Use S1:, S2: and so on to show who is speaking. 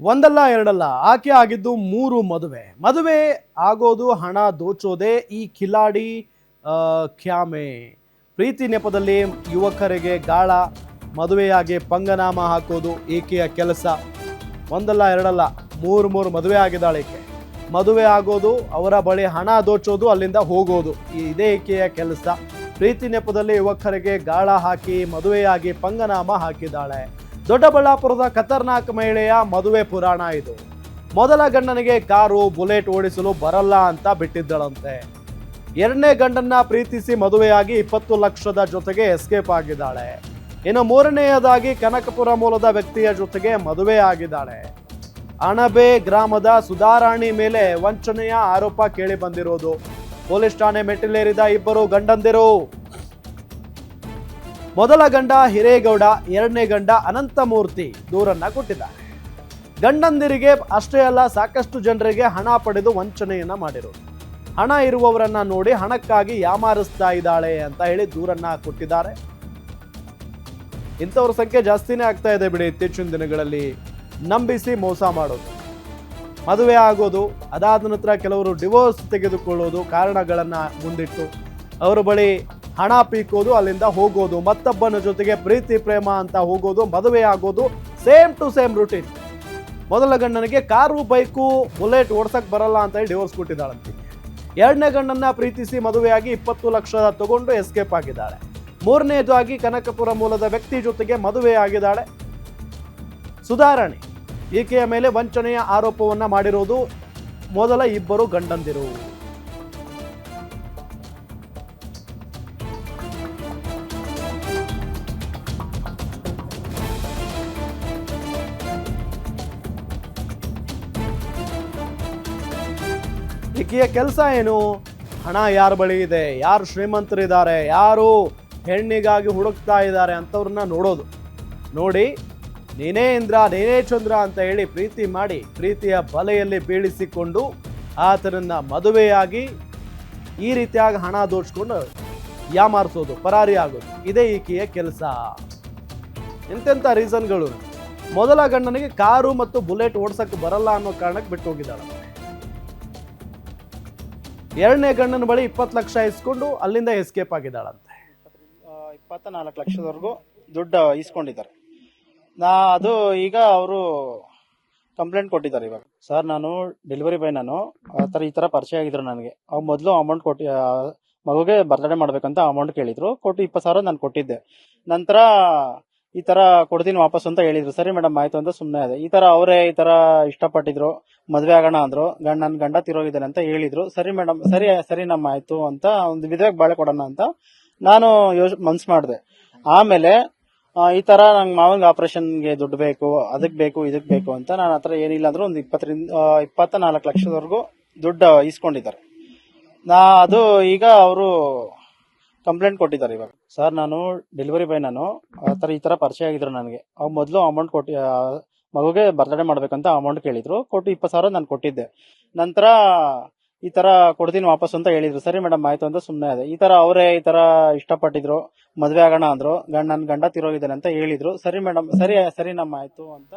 S1: ಒಂದಲ್ಲ ಎರಡಲ್ಲ ಆಕೆ ಆಗಿದ್ದು 3 ಮದುವೆ ಆಗೋದು ಹಣ ದೋಚೋದೆ ಈ ಕಿಲಾಡಿ ಖ್ಯಾಮೆ. ಪ್ರೀತಿ ನೆಪದಲ್ಲಿ ಯುವಕರಿಗೆ ಗಾಳ, ಮದುವೆಯಾಗಿ ಪಂಗನಾಮ ಹಾಕೋದು ಈಕೆಯ ಕೆಲಸ. ಒಂದಲ್ಲ ಎರಡಲ್ಲ ಮೂರು ಮದುವೆ ಆಗಿದ್ದಾಳೆ ಈಕೆ. ಮದುವೆ ಆಗೋದು, ಅವರ ಬಳಿ ಹಣ ದೋಚೋದು, ಅಲ್ಲಿಂದ ಹೋಗೋದು, ಇದೇ ಈಕೆಯ ಕೆಲಸ. ಪ್ರೀತಿ ನೆಪದಲ್ಲಿ ಯುವಕರಿಗೆ ಗಾಳ ಹಾಕಿ ಮದುವೆಯಾಗಿ ಪಂಗನಾಮ ಹಾಕಿದ್ದಾಳೆ. ದೊಡ್ಡಬಳ್ಳಾಪುರದ ಖತರ್ನಾಕ್ ಮಹಿಳೆಯ ಮದುವೆ ಪುರಾಣ ಇದು. ಮೊದಲ ಗಂಡನಿಗೆ ಕಾರು, ಬುಲೆಟ್ ಓಡಿಸಲು ಬರಲ್ಲ ಅಂತ ಬಿಟ್ಟಿದ್ದಳಂತೆ. ಎರಡನೇ ಗಂಡನ್ನ ಪ್ರೀತಿಸಿ ಮದುವೆಯಾಗಿ 20 ಲಕ್ಷದ ಜೊತೆಗೆ ಎಸ್ಕೇಪ್ ಆಗಿದ್ದಾಳೆ. ಇನ್ನು ಮೂರನೆಯದಾಗಿ ಕನಕಪುರ ಮೂಲದ ವ್ಯಕ್ತಿಯ ಜೊತೆಗೆ ಮದುವೆ ಆಗಿದ್ದಾಳೆ. ಅಣಬೆ ಗ್ರಾಮದ ಸುಧಾರಾಣಿ ಮೇಲೆ ವಂಚನೆಯ ಆರೋಪ ಕೇಳಿ ಬಂದಿರೋದು. ಪೊಲೀಸ್ ಠಾಣೆ ಮೆಟ್ಟಿಲೇರಿದ ಇಬ್ಬರು ಗಂಡಂದಿರು. ಮೊದಲ ಗಂಡ ಹಿರೇಗೌಡ, ಎರಡನೇ ಗಂಡ ಅನಂತಮೂರ್ತಿ ದೂರನ್ನ ಕೊಟ್ಟಿದ್ದಾರೆ. ಗಂಡಂದಿರಿಗೆ ಅಷ್ಟೇ ಅಲ್ಲ, ಸಾಕಷ್ಟು ಜನರಿಗೆ ಹಣ ಪಡೆದು ವಂಚನೆಯನ್ನ ಮಾಡಿರೋದು. ಹಣ ಇರುವವರನ್ನ ನೋಡಿ ಹಣಕ್ಕಾಗಿ ಯಾಮಾರಿಸ್ತಾ ಇದ್ದಾಳೆ ಅಂತ ಹೇಳಿ ದೂರನ್ನ ಕೊಟ್ಟಿದ್ದಾರೆ. ಇಂಥವ್ರ ಸಂಖ್ಯೆ ಜಾಸ್ತಿನೇ ಆಗ್ತಾ ಇದೆ ಬಿಡಿ ಇತ್ತೀಚಿನ ದಿನಗಳಲ್ಲಿ. ನಂಬಿಸಿ ಮೋಸ ಮಾಡೋದು, ಮದುವೆ ಆಗೋದು, ಅದಾದ ನಂತರ ಕೆಲವರು ಡಿವೋರ್ಸ್ ತೆಗೆದುಕೊಳ್ಳೋದು, ಕಾರಣಗಳನ್ನ ಮುಂದಿಟ್ಟು ಅವರ ಬಳಿ ಹಣ ಪೀಕೋದು, ಅಲ್ಲಿಂದ ಹೋಗೋದು, ಮತ್ತೊಬ್ಬನ ಜೊತೆಗೆ ಪ್ರೀತಿ ಪ್ರೇಮ ಅಂತ ಹೋಗೋದು, ಮದುವೆ ಆಗೋದು, ಸೇಮ್ ಟು ಸೇಮ್ ರೂಟೀನ್. ಮೊದಲ ಗಂಡನಿಗೆ ಕಾರು, ಬೈಕು, ಬುಲೆಟ್ ಓಡ್ಸಕ್ ಬರಲ್ಲ ಅಂತ ಹೇಳಿ ಡಿವೋರ್ಸ್ ಕೊಟ್ಟಿದ್ದಾಳಂತೆ. ಎರಡನೇ ಗಂಡನ್ನ ಪ್ರೀತಿಸಿ ಮದುವೆಯಾಗಿ 20 ಲಕ್ಷ ತಗೊಂಡು ಎಸ್ಕೇಪ್ ಆಗಿದ್ದಾಳೆ. ಮೂರನೇದಾಗಿ ಕನಕಪುರ ಮೂಲದ ವ್ಯಕ್ತಿ ಜೊತೆಗೆ ಮದುವೆ ಆಗಿದ್ದಾಳೆ. ಸುಧಾರಣಿ ಈಕೆಯ ಮೇಲೆ ವಂಚನೆಯ ಆರೋಪವನ್ನ ಮಾಡಿರೋದು ಮೊದಲ ಇಬ್ಬರು ಗಂಡಂದಿರು. ಈಕೆಯ ಕೆಲಸ ಏನು? ಹಣ ಯಾರ ಬಳಿ ಇದೆ, ಯಾರು ಶ್ರೀಮಂತರಿದ್ದಾರೆ, ಯಾರು ಹೆಣ್ಣಿಗಾಗಿ ಹುಡುಕ್ತಾ ಇದ್ದಾರೆ ಅಂಥವ್ರನ್ನ ನೋಡೋದು. ನೋಡಿ, ನೀನೇ ಇಂದ್ರ, ನೀನೇ ಚಂದ್ರ ಅಂತ ಹೇಳಿ ಪ್ರೀತಿ ಮಾಡಿ, ಪ್ರೀತಿಯ ಬಲೆಯಲ್ಲಿ ಬೀಳಿಸಿಕೊಂಡು ಆತನನ್ನ ಮದುವೆಯಾಗಿ ಈ ರೀತಿಯಾಗಿ ಹಣ ದೋಚ್ಕೊಂಡು ಯಾಮಾರಿಸೋದು, ಪರಾರಿ ಆಗೋದು, ಇದೇ ಈಕೆಯ ಕೆಲಸ. ಎಂತೆಂಥ ರೀಸನ್ಗಳು. ಮೊದಲ ಗಂಡನಿಗೆ ಕಾರು ಮತ್ತು ಬುಲೆಟ್ ಓಡ್ಸಕ್ಕೆ ಬರಲ್ಲ ಅನ್ನೋ ಕಾರಣಕ್ಕೆ ಬಿಟ್ಟು ಹೋಗಿದ್ದಾಳೆ. ಎರಡನೇ ಗಂಡನ ಬಳಿ 20 ಲಕ್ಷ ಇಸ್ಕೊಂಡು ಅಲ್ಲಿಂದ ಎಸ್ಕೇಪ್ ಆಗಿದ್ದಾಳಂತೆ.
S2: 24 ಲಕ್ಷದವರೆಗೂ ದುಡ್ಡು ಇಸ್ಕೊಂಡಿದ್ದಾರೆ. ಅದು ಈಗ ಅವರು ಕಂಪ್ಲೇಂಟ್ ಕೊಟ್ಟಿದ್ದಾರೆ. ಇವಾಗ ಸರ್, ನಾನು ಡೆಲಿವರಿ ಬಾಯ್, ನಾನು ಈ ತರ ಪರಿಚಯ ಆಗಿದ್ರು ನನಗೆ. ಅವ್ರು ಮೊದಲು ಅಮೌಂಟ್ ಕೊಟ್ಟು ಮಗುಗೆ ಬರ್ತ್ಡೇ ಮಾಡ್ಬೇಕಂತ ಅಮೌಂಟ್ ಕೇಳಿದ್ರು. ಕೊಟ್ಟು 20,000 ನಾನು ಕೊಟ್ಟಿದ್ದೆ. ನಂತರ ಈ ತರ ಕೊಡ್ತೀನಿ ವಾಪಸ್ ಅಂತ ಹೇಳಿದ್ರು. ಸರಿ ಮೇಡಮ್ ಆಯ್ತು ಅಂತ ಸುಮ್ಮನೆ ಅದೇ. ಈ ತರ ಅವರೇ ಈ ತರ ಇಷ್ಟಪಟ್ಟಿದ್ರು, ಮದ್ವೆ ಆಗೋಣ ಅಂದ್ರು. ನನ್ ಗಂಡ ತಿರೋಗಿದ್ದಾನೆ ಅಂತ ಹೇಳಿದ್ರು. ಸರಿ ಮೇಡಮ್, ಸರಿ ನಮ್ಮ ಆಯ್ತು ಅಂತ ಒಂದು ವಿಧವಾಗಿ ಬಾಳೆ ಕೊಡೋಣ ಅಂತ ನಾನು ಮನ್ಸ್ ಮಾಡಿದೆ. ಆಮೇಲೆ ಈ ತರ ನಂಗೆ ಮಾವಂಗ ಆಪರೇಷನ್ಗೆ ದುಡ್ಡು ಬೇಕು, ಅದಕ್ ಬೇಕು, ಇದಕ್ ಬೇಕು ಅಂತ ನನ್ನ ಹತ್ರ ಏನಿಲ್ಲ ಅಂದ್ರೂ ಒಂದು 24 ಲಕ್ಷದವರೆಗೂ ದುಡ್ಡು ಇಸ್ಕೊಂಡಿದ್ದಾರೆ. ಅದು ಈಗ ಅವರು ಕಂಪ್ಲೇಂಟ್ ಕೊಟ್ಟಿದ್ದಾರೆ. ಇವಾಗ ಸರ್, ನಾನು ಡೆಲಿವರಿ ಬಾಯ್, ನಾನು ಈ ತರ ಪರಿಚಯ ಆಗಿದ್ರು ನನಗೆ. ಅವ್ರು ಮೊದಲು ಅಮೌಂಟ್ ಕೊಟ್ಟು ಮಗುಗೆ ಬರ್ತ್ಡೇ ಮಾಡ್ಬೇಕಂತ ಅಮೌಂಟ್ ಕೇಳಿದ್ರು. ಕೊಟ್ಟು 20,000 ನಾನು ಕೊಟ್ಟಿದ್ದೆ. ನಂತರ ಈ ತರ ಕೊಡ್ತೀನಿ ವಾಪಸ್ ಅಂತ ಹೇಳಿದ್ರು. ಸರಿ ಮೇಡಮ್ ಆಯ್ತು ಅಂತ ಸುಮ್ಮನೆ ಅದೇ. ಈ ತರ ಅವರೇ ಈ ತರ ಇಷ್ಟಪಟ್ಟಿದ್ರು, ಮದ್ವೆ ಆಗೋಣ ಅಂದ್ರು. ನನ್ ಗಂಡ ತಿರೋಗಿದ್ದಾನೆ ಅಂತ ಹೇಳಿದ್ರು. ಸರಿ ಮೇಡಮ್, ಸರಿ ನಮ್ಮ ಆಯ್ತು ಅಂತ